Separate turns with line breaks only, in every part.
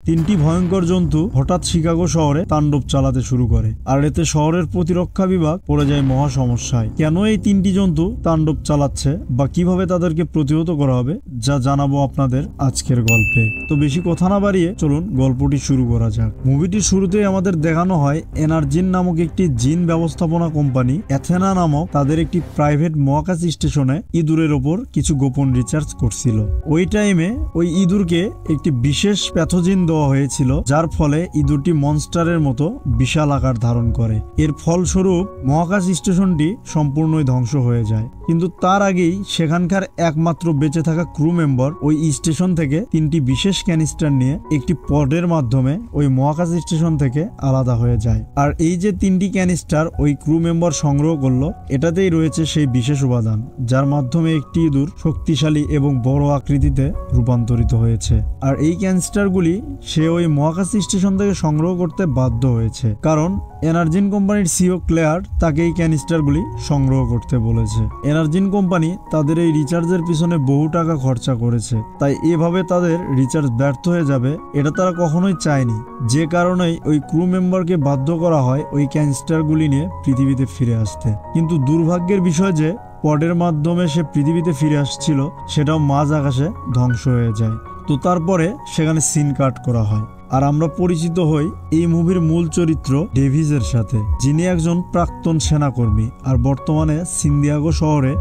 তিনটি ভয়ঙ্কর জন্তু হঠাৎ শিকাগো শহরে তাণ্ডব চালাতে শুরু করে, আর এতে শহরের প্রতিরক্ষা বিভাগ পড়ে যায় মহা সমস্যায়। কেন এই তিনটি জন্তু তাণ্ডব চালাচ্ছে বা কিভাবে তাদেরকে প্রতিহত করা হবে, যা জানাবো আপনাদের আজকের গল্পে। তো বেশি কথা না বাড়িয়ে চলুন গল্পটি শুরু করা যাক। মুভিটির শুরুতেই আমাদের দেখানো হয় এনার্জিন নামক একটি জিন ব্যবস্থাপনা কোম্পানি অ্যাথেনা নামক তাদের একটি প্রাইভেট মহাকাশ স্টেশনে ইঁদুরের ওপর কিছু গোপন রিসার্চ করছিল। ওই টাইমে ওই ইঁদুরকে একটি বিশেষ প্যাথোজেন দেওয়া হয়েছিল, যার ফলে ইঁদুরটি মনস্টারের মতো বিশাল আকার ধারণ করে। এর ফলস্বরূপ মহাকাশ স্টেশনটি সম্পূর্ণই ধ্বংস হয়ে যায়। কিন্তু তার আগেই সেখানকার একমাত্র বেঁচে থাকা ক্রু মেম্বার ওই স্টেশন থেকে তিনটি বিশেষ ক্যানিস্টার নিয়ে একটি পডের মাধ্যমে ওই মহাকাশ স্টেশন থেকে আলাদা হয়ে যায়। আর এই যে তিনটি ক্যানিস্টার ওই ক্রু মেম্বার সংগ্রহ করলো, এটাতেই রয়েছে সেই বিশেষ উপাদান যার মাধ্যমে একটি ইঁদুর শক্তিশালী এবং বড় আকৃতিতে রূপান্তরিত হয়েছে। আর এই ক্যানিস্টারগুলি সে ওই মহাকাশ স্টেশন থেকে সংগ্রহ করতে বাধ্য হয়েছে, কারণ এনার্জিন কোম্পানির সিও ক্লেয়ার তাকে এই ক্যানিস্টারগুলি সংগ্রহ করতে বলেছে। এনার্জিন কোম্পানি তাদের এই রিচার্জের পিছনে বহু টাকা খরচা করেছে, তাই এভাবে তাদের রিচার্জ ব্যর্থ হয়ে যাবে এটা তারা কখনোই চায়নি। যে কারণেই ওই ক্রু মেম্বারকে বাধ্য করা হয় ওই ক্যানিস্টারগুলি নিয়ে পৃথিবীতে ফিরে আসতে। কিন্তু দুর্ভাগ্যের বিষয় যে পডের মাধ্যমে সে পৃথিবীতে ফিরে আসছিল, সেটাও মাঝ আকাশে ধ্বংস হয়ে যায়। তো তারপরে সেখানে সিন কাট করা হয়। আর আমরা পরিচিত হই এই মুভির মূল চরিত্র ডেভিসের সাথে, যিনি একজন প্রাক্তন সেনাকর্মী আর বর্তমানে সিন্দিয়াগো শহরে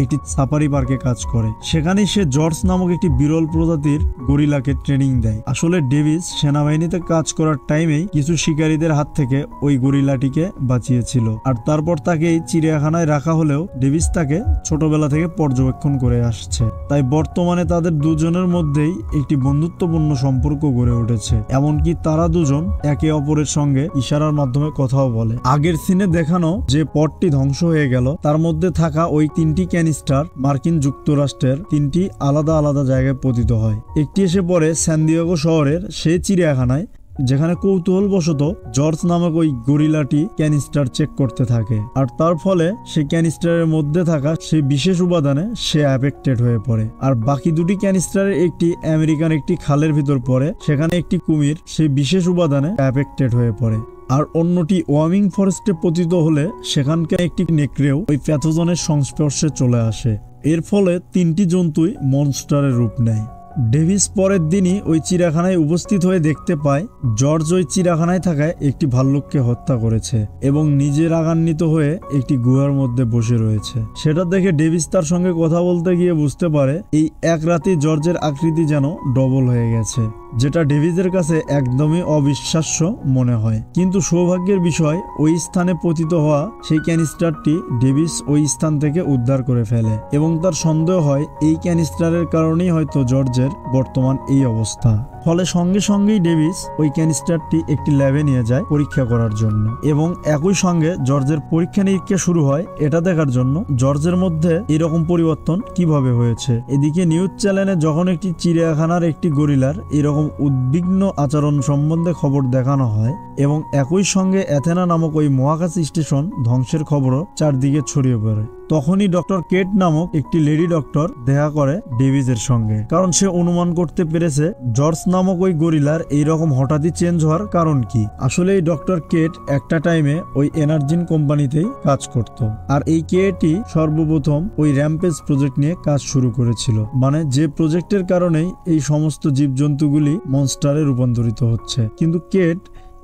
একটি সাফারি পার্কে কাজ করে। সেখানেই সে জর্জ নামক একটি বিরল প্রজাতির গরিলাকে ট্রেনিং দেয়। আসলে ডেভিস সেনাবাহিনীতে কাজ করার টাইমেই কিছু শিকারীদের হাত থেকে ওই গরিলাটিকে বাঁচিয়েছিল, আর তারপর তাকে এই চিড়িয়াখানায় রাখা হলেও ডেভিস তাকে ছোটবেলা থেকে পর্যবেক্ষণ করে আসছে। তাই বর্তমানে তাদের দুজনের মধ্যেই একটি বন্ধুত্বপূর্ণ সম্পর্ক গড়ে উঠেছে। এমনকি তারা দুজন একে অপরের সঙ্গে ইশারার মাধ্যমে কথাও বলে। আগের সিনে দেখানো যে পডটি ধ্বংস হয়ে গেল, তার মধ্যে থাকা ওই তিনটি ক্যানিস্টার মার্কিন যুক্তরাষ্ট্রের তিনটি আলাদা আলাদা জায়গায় পতিত হয়। একটি এসে পড়ে সানদিয়েগো শহরের সেই চিড়িয়াখানায়, যেখানে কৌতূহলবশত জর্জ নামক ওই গরিলাটি ক্যানিস্টার চেক করতে থাকে, আর তার ফলে সেই ক্যানিস্টারের মধ্যে থাকা সেই বিশেষ উপাদানে সে অ্যাফেক্টেড হয়ে পড়ে। আর বাকি দুটি ক্যানিস্টারের একটি আমেরিকান একটি খালের ভিতর পড়ে, সেখানে একটি কুমির সেই বিশেষ উপাদানে অ্যাফেক্টেড হয়ে পড়ে। আর অন্যটি ওয়ামিং ফরেস্টে পতিত হলে সেখানকার একটি নেকড়েও ওই প্যাথোজনের সংস্পর্শে চলে আসে। এর ফলে তিনটি জন্তুই মনস্টারের রূপ নেয়। ডেভিস পরের দিনই ওই চিড়িয়াখানায় উপস্থিত হয়ে দেখতে পায় জর্জ ওই চিড়িয়াখানায় থাকায় একটি ভাল্লুককে হত্যা করেছে এবং নিজে রাগান্বিত হয়ে একটি গুহার মধ্যে বসে রয়েছে। সেটা দেখে ডেভিস তার সঙ্গে কথা বলতে গিয়ে বুঝতে পারে এই এক রাতেই জর্জের আকৃতি যেন ডবল হয়ে গেছে, যেটা ডেভিসের কাছে একদমই অবিশ্বাস্য মনে হয়। কিন্তু সৌভাগ্যের বিষয় ওই স্থানে পতিত হওয়া সেই ক্যানিস্টারটি ডেভিস ওই স্থান থেকে উদ্ধার করে ফেলে এবং তার সন্দেহ হয় এই ক্যানিস্টারের কারণেই হয়তো জর্জের বর্তমান এই অবস্থা। ফলে সঙ্গে সঙ্গেই ডেভিস ওই ক্যানিস্টারটি একটি ল্যাবে নিয়ে যায় পরীক্ষা করার জন্য, এবং একই সঙ্গে জর্জের পরীক্ষা নিরীক্ষা শুরু হয় এটা দেখার জন্য জর্জের মধ্যে এরকম পরিবর্তন কিভাবে হয়েছে। এদিকে নিউজ চ্যানেলে যখন একটি চিড়িয়াখানার একটি গরিলার এরকম উদ্বিগ্ন আচরণ সম্বন্ধে খবর দেখানো হয় এবং একই সঙ্গে অ্যাথেনা নামক ওই মহাকাশ স্টেশন ধ্বংসের খবরও চারদিকে ছড়িয়ে পড়ে, তখনই ডক্টর কেট নামক একটি লেডি ডক্টর দেখা করে ডেভিসের সঙ্গে, কারণ সে অনুমান করতে পেরেছে জর্জ নামক ওই গরিলার এইরকম হঠাৎই চেঞ্জ হওয়ার কারণ কি। আসলে এই ডক্টর কেট একটা টাইমে ওই এনার্জিন কোম্পানিতেই কাজ করত, আর এই কেটই সর্বপ্রথম ওই র্যাম্পেজ প্রজেক্ট নিয়ে কাজ শুরু করেছিল, মানে যে প্রজেক্টের কারণেই এই সমস্ত জীবজন্তুগুলি মনস্টারে রূপান্তরিত হচ্ছে। কিন্তু কেট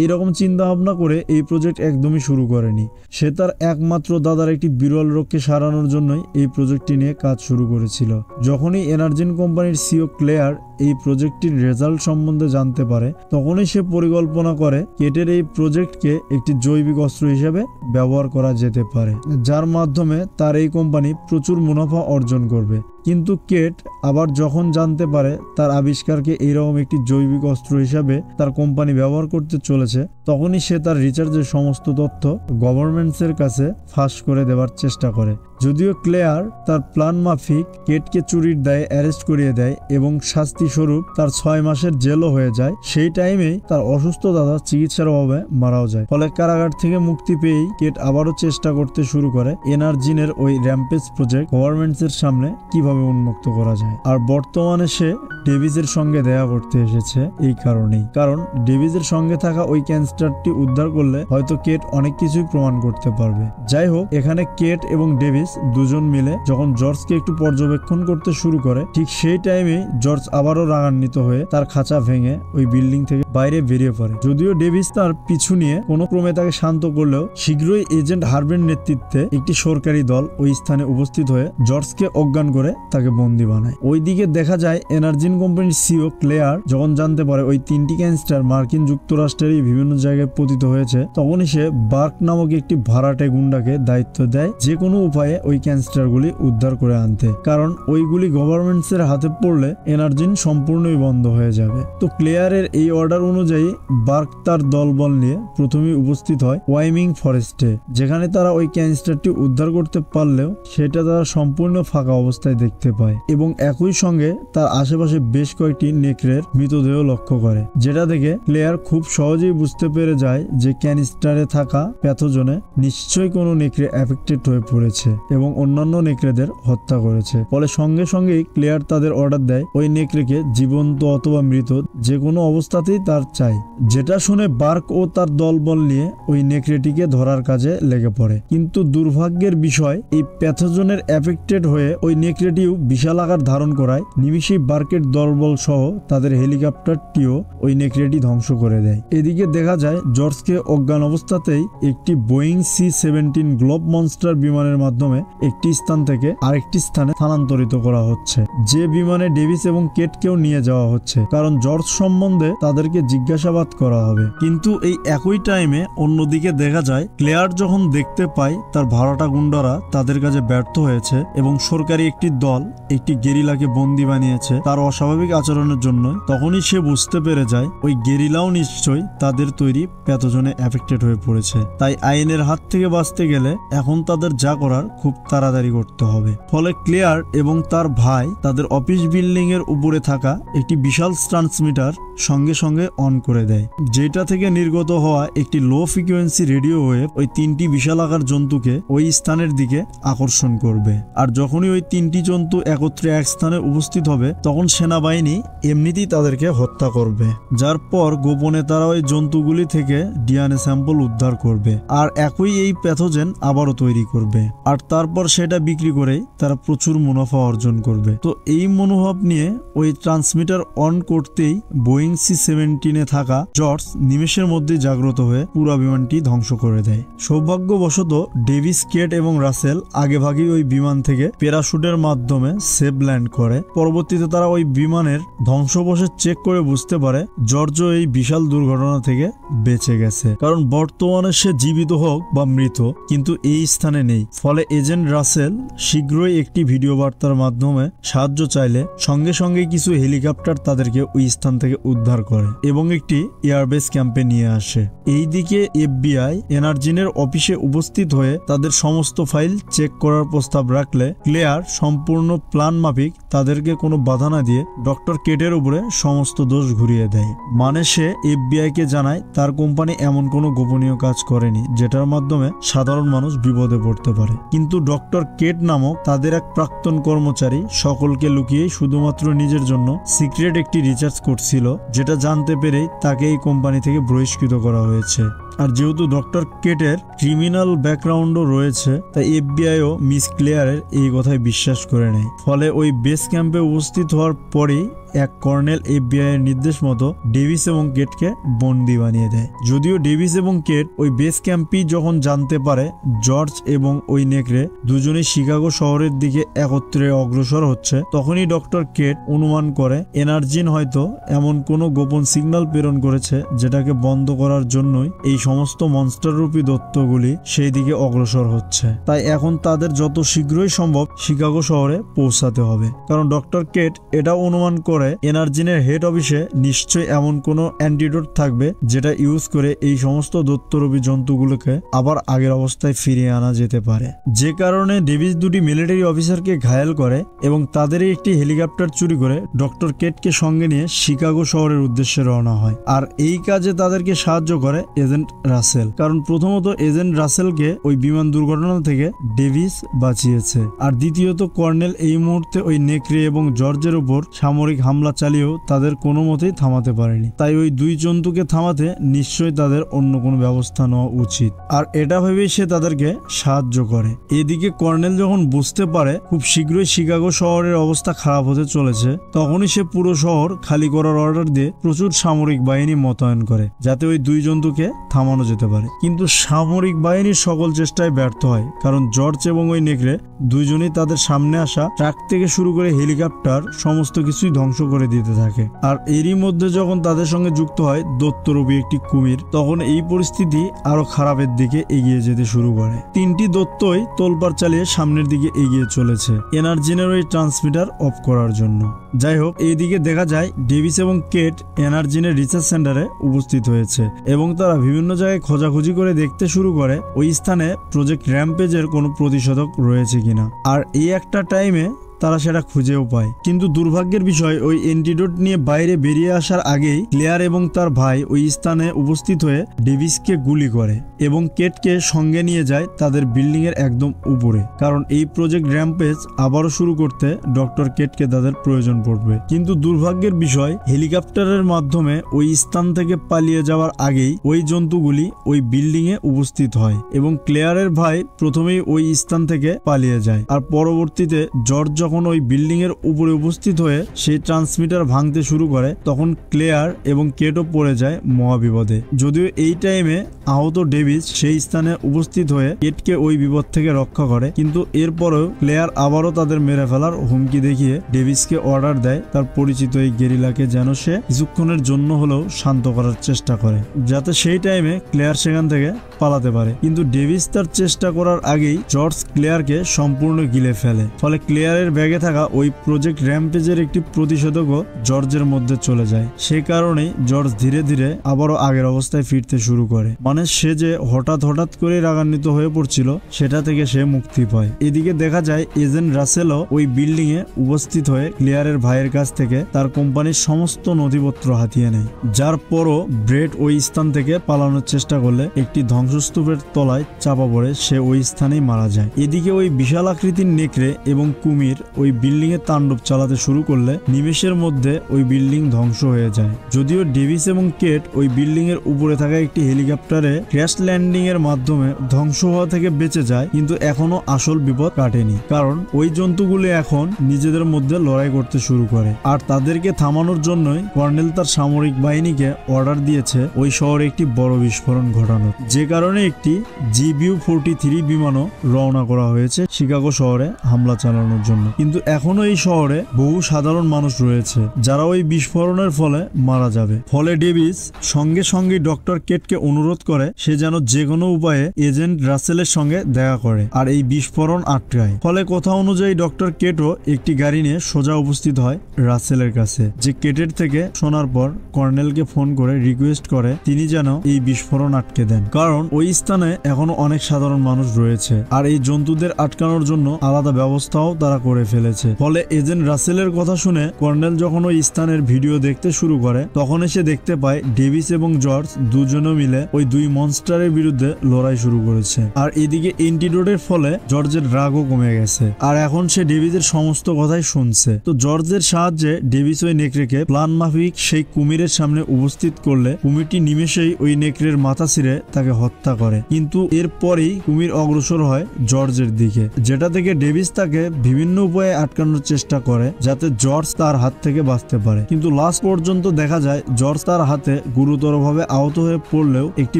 এইরকম চিন্তা ভাবনা করে এই প্রজেক্ট একদমই শুরু করেনি। সে তার একমাত্র দাদার একটি বিরল রোগকে সারানোর জন্যই এই প্রজেক্টটি নিয়ে কাজ শুরু করেছিল। যখনই এনার্জিন কোম্পানির সিও ক্লেয়ার এই প্রজেক্টটির রেজাল্ট সম্বন্ধে জানতে পারে, তখনই সে পরিকল্পনা করে কেটের এই প্রজেক্টকে একটি জৈবিক অস্ত্র হিসেবে ব্যবহার করা যেতে পারে, যার মাধ্যমে তার এই কোম্পানি প্রচুর মুনাফা অর্জন করবে। কিন্তু কেট আবার যখন জানতে পারে তার আবিষ্কারকে এইরকম একটি জৈবিক অস্ত্র হিসাবে তার কোম্পানি ব্যবহার করতে চলেছে, তখনই সে তার রিচার্জের সমস্ত তথ্য গভর্নমেন্টসের কাছে ফাঁস করে দেওয়ার চেষ্টা করে। যদিও ক্লেয়ার তার প্ল্যান মাফিক কেটকে চুরির দায়ে অ্যারেস্ট করিয়ে দেয় এবং শাস্তি স্বরূপ তার 6 মাসের জেলও হয়ে যায়। সেই টাইমেই তার অসুস্থ দাদা চিকিৎসার অভাবে মারাও যায়। ফলে কারাগার থেকে মুক্তি পেয়েই কেট আবারও চেষ্টা করতে শুরু করে এনার্জিনের ওই র্যাম্পেজ প্রজেক্ট গভর্নমেন্টের সামনে কিভাবে উন্মুক্ত করা যায়। আর বর্তমানে সে ডেভিসের সঙ্গে দেখা করতে এসেছে এই কারণেই, কারণ ডেভিসের সঙ্গে থাকা ওই ক্যান্সারটি উদ্ধার করলে হয়তো কেট অনেক কিছুই প্রমাণ করতে পারবে। যাই হোক, এখানে কেট এবং ডেভিস দুজন মিলে যখন জর্জকে একটু পর্যবেক্ষণ করতে শুরু করে, ঠিক সেই টাইমে জর্জ আবারও রাগান্বিত হয়ে তার খাঁচা ভেঙে ওই বিল্ডিং থেকে বাইরে বেরিয়ে পড়ে। যদিও ডেভিস তার পিছু নিয়ে কোনো ক্রমে তাকে শান্ত করলেও শীঘ্রই এজেন্ট হার্বের নেতৃত্বে একটি সরকারি দল ওই স্থানে উপস্থিত হয়ে জর্জকে অজ্ঞান করে তাকে বন্দী বানায়। ওইদিকে দেখা যায় এনার্জিন কোম্পানির সিও ক্লেয়ার যখন জানতে পারে ওই 3টি ক্যান্সার মার্কিন যুক্তরাষ্ট্রেরই বিভিন্ন জায়গায় পতিত হয়েছে, তখনই সে বার্ক নামক একটি ভাড়াটে গুন্ডাকে দায়িত্ব দেয় যে কোনো উপায়ে ওই ক্যান্সারগুলি উদ্ধার করে আনতে, কারণ ওইগুলি গভর্নমেন্টসের হাতে পড়লে এনার্জিন সম্পূর্ণই বন্ধ হয়ে যাবে। তো ক্লেয়ারের এই অর্ডার অনুযায়ী বার্ক তার দলবল নিয়ে প্রথমেই উপস্থিত হয় ওয়াইমিং ফরেস্টে, যেখানে তারা ওই ক্যান্সারটি উদ্ধার করতে পারলেও সেটা তারা সম্পূর্ণ ফাঁকা অবস্থায় দেখতে পায় এবং একই সঙ্গে তার আশেপাশে বেশ কয়েকটি নেকড়ের মৃতদেহ লক্ষ্য করে, যেটা দেখে ক্লেয়ার খুব সহজেই বুঝতে পেরে যায় যে ক্যানিস্টারে থাকা প্যাথোজনে নিশ্চয়ই কোনো নেকড়ে অ্যাফেক্টেড হয়ে পড়েছে এবং অন্যান্য নেকড়েদের হত্যা করেছে। ফলে সঙ্গে সঙ্গেই ক্লেয়ার তাদের অর্ডার দেয় ওই নেকড়েকে জীবন্ত অথবা মৃত যে কোনো অবস্থাতেই তার চাই, যেটা শুনে বার্ক ও তার দলবল নিয়ে ওই নেকড়েটিকে ধরার কাজে লেগে পড়ে। কিন্তু দুর্ভাগ্যের বিষয়, এই প্যাথোজনের অ্যাফেক্টেড হয়ে ওই নেকড়েটিও বিশাল আকার ধারণ করায় নিমিষেই বার্কের দলবল সহ তাদের হেলিকপ্টারটিও ওই নেকড়েটি ধ্বংস করে দেয়। এদিকে দেখা যায় জর্জকে অজ্ঞান অবস্থাতেই একটি বোয়িং C-17 গ্লোব মনস্টার বিমানের মাধ্যমে একটি স্থান থেকে আরেকটি স্থানে স্থানান্তরিত করা হচ্ছে, যে বিমানে ডেভিস এবং কেটকেও নিয়ে যাওয়া হচ্ছে, কারণ জর্জ সম্বন্ধে তাদেরকে জিজ্ঞাসাবাদ করা হবে। কিন্তু এই একই টাইমে অন্যদিকে দেখা যায় ক্লেয়ার যখন দেখতে পায় তার ভাড়াটা গুন্ডারা তাদের কাজে ব্যর্থ হয়েছে এবং সরকারি একটি দল একটি গেরিলাকে বন্দী বানিয়েছে তার অস্বাভাবিক আচরণের জন্য, তখনই সে বুঝতে পেরে যায় ওই গেরিলাও নিশ্চয়ই তাদের তৈরি প্যাথোজনে অ্যাফেক্টেড হয়ে পড়েছে। তাই আইনের হাত থেকে বাঁচতে গেলে এখন তাদের যা করার খুব তাড়াতাড়ি করতে হবে। ফলে ক্লেয়ার এবং তার ভাই তাদের অফিস বিল্ডিং এর উপরে থাকা একটি বিশাল ট্রান্সমিটার সঙ্গে সঙ্গে অন করে দেয়, যেটা থেকে নির্গত হওয়া একটি লো ফ্রিকোয়েন্সি রেডিও ওয়েভ ওই 3টি বিশাল আকার জন্তুকে ওই স্থানের দিকে আকর্ষণ করবে। আর যখনই ওই 3টি জন্তু একত্রে এক স্থানে উপস্থিত হবে, তখন সেনাবাহিনী এমনিতেই তাদেরকে হত্যা করবে, যার পর গোপনে তারা ওই জন্তুগুলি থেকে ডিএনএ স্যাম্পল উদ্ধার করবে আর একই এই প্যাথোজেন আবারও তৈরি করবে, আর তারপর সেটা বিক্রি করেই তারা প্রচুর মুনাফা অর্জন করবে। তো এই মনোভাব নিয়ে ওই ট্রান্সমিটার অন করতেই বোয়িং C-17 থাকা জর্জ নিমেষের মধ্যে জাগ্রত হয়ে পুরো বিমানটি ধ্বংস করে দেয়। সৌভাগ্যবশত ডেভিস, কেট এবং রাসেল আগেভাগেই ওই বিমান থেকে প্যারাশুটের মাধ্যমে সেফ ল্যান্ড করে। পরবর্তীতে তারা ওই বিমানের ধ্বংসাবশেষ চেক করে বুঝতে পারে জর্জও এই বিশাল দুর্ঘটনা থেকে বেঁচে গেছে, কারণ বর্তমানে সে জীবিত হোক বা মৃত কিন্তু এই স্থানে নেই। ফলে এজেন্ট রাসেল শীঘ্রই একটি ভিডিও বার্তার মাধ্যমে সাহায্য চাইলে সঙ্গে সঙ্গে কিছু হেলিকপ্টার তাদেরকে ওই স্থান থেকে উদ্ধার করে এবং একটি এয়ারবেস ক্যাম্পে নিয়ে আসে। এইদিকে FBI এনার্জিনের অফিসে উপস্থিত হয়ে তাদের সমস্ত ফাইল চেক করার প্রস্তাব রাখলে ক্লেয়ার সম্পূর্ণ প্ল্যান মাফিক তাদেরকে কোনো বাধা না দিয়ে ডক্টর কেটের উপরে সমস্ত দোষ ঘুরিয়ে দেয়। মানে সে FBI কে জানায় তার কোম্পানি এমন কোনো গোপনীয় কাজ করেনি যেটার মাধ্যমে সাধারণ মানুষ বিপদে পড়তে পারে, কিন্তু ডক্টর কেট নামক তাদের এক প্রাক্তন কর্মচারী সকলকে লুকিয়ে শুধুমাত্র নিজের জন্য সিক্রেট একটি রিসার্চ করছিল, যেটা জানতে পেরেই তাকে এই কোম্পানি থেকে বহিষ্কৃত করা হয়েছে। আর যেহেতু ডক্টর কেটের ক্রিমিনাল ব্যাকগ্রাউন্ডও রয়েছে, তাই এফবিআইও মিস ক্লেয়ারের এই কথায় বিশ্বাস করে নেয়। ফলে ওই বেস ক্যাম্পে উপস্থিত হওয়ার পরেই এক কর্নেল এফবিআই এর নির্দেশ মতো ডেভিস এবং কেটকে বন্দি বানিয়ে দেয়। যদিও ডেভিস এবং কেট ওই বেস ক্যাম্পই যখন জানতে পারে জর্জ এবং ওই নেকড়ে দুজনেই শিকাগো শহরের দিকে একত্রে অগ্রসর হচ্ছে, তখনই ডক্টর কেট অনুমান করে এনার্জিন হয়তো এমন কোনো গোপন সিগন্যাল প্রেরণ করেছে যেটাকে বন্ধ করার জন্যই এই সমস্ত মনস্টাররূপী দত্তগুলি সেই দিকে অগ্রসর হচ্ছে। তাই এখন তাদের যত শীঘ্রই সম্ভব শিকাগো শহরে পৌঁছাতে হবে, কারণ ডক্টর কেট এটাও অনুমান করে শহরে এনার্জিনের হেড অফিসে নিশ্চয়ই এমন কোনো অ্যান্টিডোট থাকবে যেটা ইউজ করে এই সমস্ত দৈত্যরূপী জন্তুগুলোকে আবার আগের অবস্থায় ফিরিয়ে আনা যেতে পারে। যে কারণে ডেভিস দুটি মিলিটারি অফিসারকে ঘায়েল করে এবং তাদেরই একটি হেলিকপ্টার চুরি করে ডক্টর কেটকে সঙ্গে নিয়ে শিকাগো শহরের উদ্দেশ্যে রওনা হয়। আর এই কাজে তাদেরকে সাহায্য করে এজেন্ট রাসেল, কারণ প্রথমত এজেন্ট রাসেলকে ওই বিমান দুর্ঘটনা থেকে ডেভিস বাঁচিয়েছে, আর দ্বিতীয়ত কর্নেল এই মুহূর্তে ওই নেকড়ে এবং জর্জের উপর সামরিক হামলা চালিয়েও তাদের কোনো মতেই থামাতে পারেনি। তাই ওই দুই জন্তুকে থামাতে নিশ্চয়ই তাদের অন্য কোনো ব্যবস্থা নেওয়া উচিত, আর এটা ভেবেই সে তাদেরকে সাহায্য করে। এদিকে কর্নেল যখন বুঝতে পারে খুব শীঘ্রই শিকাগো শহরের অবস্থা খারাপ হতে চলেছে, তখনই সে পুরো শহর খালি করার অর্ডার দিয়ে প্রচুর সামরিক বাহিনী মোতায়েন করে যাতে ওই দুই জন্তুকে থামানো যেতে পারে। কিন্তু সামরিক বাহিনীর সকল চেষ্টায় ব্যর্থ হয়, কারণ জর্জ এবং ওই নেকড়ে দুইজনই তাদের সামনে আসা ট্রাক থেকে শুরু করে হেলিকপ্টার সমস্ত কিছুই ধ্বংস করে দিতে থাকে। আর এরই মধ্যে যখন তাদের সঙ্গে যুক্ত হয় দৈত্যরূপী একটি কুমির, তখন এই পরিস্থিতি আরো খারাপের দিকে এগিয়ে যেতে শুরু করে। তিনটি দৈত্যই তোলপাড় চালিয়ে সামনের দিকে এগিয়ে চলেছে এনার্জিনের ওই ট্রান্সমিটার অফ করার জন্য। যাই হোক, এইদিকে দেখা যায় ডেভিস এবং কেট এনার্জিনের রিসার্চ সেন্টারে উপস্থিত হয়েছে এবং তারা বিভিন্ন জায়গায় খোঁজাখুঁজি করে দেখতে শুরু করে ওই স্থানে প্রজেক্ট র্যাম্পেজের কোনো প্রতিষেধক রয়েছে কিনা। আর এই একটা টাইমে তারা সেটা খুঁজেও পায়। কিন্তু দুর্ভাগ্যের বিষয় ওই অ্যান্টিডোট নিয়ে বাইরে বেরিয়ে আসার আগেই ক্লেয়ার এবং তার ভাই ওই স্থানে উপস্থিত হয়ে ডেভিসকে গুলি করে এবং কেটকে সঙ্গে নিয়ে যায় তাদের বিল্ডিং এর একদম উপরে, কারণ এই প্রজেক্ট র্যাম্পেজ আবারও শুরু করতে ডক্টর কেটকে তাদের প্রয়োজন পড়বে। কিন্তু দুর্ভাগ্যের বিষয় হেলিকপ্টারের মাধ্যমে ওই স্থান থেকে পালিয়ে যাওয়ার আগেই ওই জন্তুগুলি ওই বিল্ডিং এ উপস্থিত হয় এবং ক্লেয়ারের ভাই প্রথমেই ওই স্থান থেকে পালিয়ে যায়। আর পরবর্তীতে জর্জ যখন ওই বিল্ডিং এর উপরে উপস্থিত হয়ে সেই ট্রান্সমিটার ভাঙতে শুরু করে, তখন ক্লেয়ার এবং কেটও পড়ে যায় মহাবিপদে। যদিও এই টাইমে আহত ডেভিস সেই স্থানে উপস্থিত হয়ে কেটকে ওই বিপদ থেকে রক্ষা করে, কিন্তু এরপরেও ক্লেয়ার আবারও তাদের মেরে ফেলার হুমকি দেখিয়ে ডেভিসকে অর্ডার দেয় তার পরিচিত এই গেরিলাকে যেন সে কিছুক্ষণের জন্য হলেও শান্ত করার চেষ্টা করে, যাতে সেই টাইমে ক্লেয়ার সেখান থেকে পালাতে পারে। কিন্তু ডেভিস তার চেষ্টা করার আগেই জর্জ ক্লেয়ারকে সম্পূর্ণ গিলে ফেলে, ফলে ক্লেয়ারের ব্যাগে থাকা ওই প্রজেক্ট র্যাম্পেজের একটি প্রতিষেধকও জর্জের মধ্যে চলে যায়। সে কারণেই জর্জ ধীরে ধীরে আবারও আগের অবস্থায় ফিরতে শুরু করে, মানে সে যে হঠাৎ করে রাগান্বিত হয়ে পড়ছিল সেটা থেকে সে মুক্তি পায়। এদিকে দেখা যায় এজেন্ট রাসেলও ওই বিল্ডিং এ উপস্থিত হয়ে ক্লিয়ারের ভাইয়ের কাছ থেকে তার কোম্পানির সমস্ত নথিপত্র হাতিয়ে নেয়, যার পরও ব্রেড ওই স্থান থেকে পালানোর চেষ্টা করলে একটি ধ্বংসস্তূপের তলায় চাপা পড়ে সে ওই স্থানেই মারা যায়। এদিকে ওই বিশাল আকৃতির নেকড়ে এবং কুমির ওই বিল্ডিং এ তাণ্ডব চালাতে শুরু করলে নিমেষের মধ্যে ওই বিল্ডিং ধ্বংস হয়ে যায়। যদিও ডেভিস এবং কেট ওই বিল্ডিং এর উপরে থাকা একটি হেলিকপ্টারে ক্র্যাশ ল্যান্ডিং এর মাধ্যমে ধ্বংস হওয়া থেকে বেঁচে যায়, কিন্তু এখনো আসল বিপদ কাটেনি, কারণ ওই জন্তুগুলি এখন নিজেদের মধ্যে লড়াই করতে শুরু করে। আর তাদেরকে থামানোর জন্যই কর্নেল তার সামরিক বাহিনীকে অর্ডার দিয়েছে ওই শহরে একটি বড় বিস্ফোরণ ঘটানোর, যে কারণে একটি GBU-43 বিমানও রওনা করা হয়েছে শিকাগো শহরে হামলা চালানোর জন্য। কিন্তু এখনো এই শহরে বহু সাধারণ মানুষ রয়েছে যারা ওই বিস্ফোরণের ফলে মারা যাবে। ফলে ডেভিস সঙ্গে সঙ্গে ডক্টর কেটকে অনুরোধ করে সে যেন যে কোনো উপায়ে এজেন্ট রাসেলের সঙ্গে দেখা করে আর এই বিস্ফোরণ আটকায়। ফলে কথা অনুযায়ী ডক্টর কেটও একটি গাড়ি নিয়ে সোজা উপস্থিত হয় রাসেলের কাছে, যে কেটের থেকে শোনার পর কর্নেলকে ফোন করে রিকোয়েস্ট করে তিনি যেন এই বিস্ফোরণ আটকে দেন, কারণ ওই স্থানে এখনো অনেক সাধারণ মানুষ রয়েছে আর এই জন্তুদের আটকানোর জন্য আলাদা ব্যবস্থাও তারা করে ফেলেছে। ফলে এজেন্ট রাসেলের কথা শুনে কর্নেল যখন ওই স্থানের ভিডিও দেখতে শুরু করে, তখন এসে দেখতে পায় ডেভিস এবং জর্জ দুজনে মিলে ওই দুই মনস্টারের বিরুদ্ধে লড়াই শুরু করেছে। আর এদিকে অ্যান্টিডোটের ফলে জর্জের রাগও কমে গেছে আর এখন সে ডেভিসের সমস্ত কথাই শুনছে। তো জর্জের সাহায্যে ডেভিস ওই নেকড়েকে প্ল্যান মাফিক সেই কুমিরের সামনে উপস্থিত করলে কুমিরটি নিমেষেই ওই নেকড়ের মাথা ছিঁড়ে তাকে হত্যা করে। কিন্তু এরপরেই কুমির অগ্রসর হয় জর্জের দিকে, যেটা থেকে ডেভিস তাকে বিভিন্ন উপায়ে আটকানোর চেষ্টা করে যাতে জর্জ তার হাত থেকে বাঁচতে পারে। কিন্তু লাস্ট পর্যন্ত দেখা যায় জর্জ তার হাতে গুরুতরভাবে আহত হয়ে পড়লেও একটি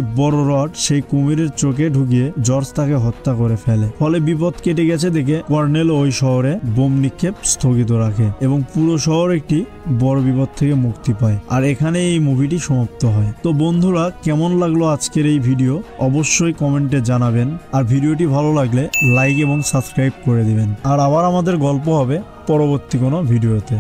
বড় রড সেই কুমিরের চোখে ঢুকিয়ে জর্জ তাকে হত্যা করে ফেলে। ফলে বিপদ কেটে গেছে দেখে কর্নেল ওই শহরে বোম নিক্ষেপ স্থগিত রাখে এবং পুরো শহর একটি বড় বিপদ থেকে মুক্তি পায়। আর এখানে এই মুভিটি সমাপ্ত হয়। তো বন্ধুরা, কেমন লাগলো আজকের এই ভিডিও অবশ্যই কমেন্টে জানাবেন, আর ভিডিওটি ভালো লাগলে লাইক এবং সাবস্ক্রাইব করে দিবেন। আর আবার আমাদের গল্প হবে পরবর্তী কোনো ভিডিওতে।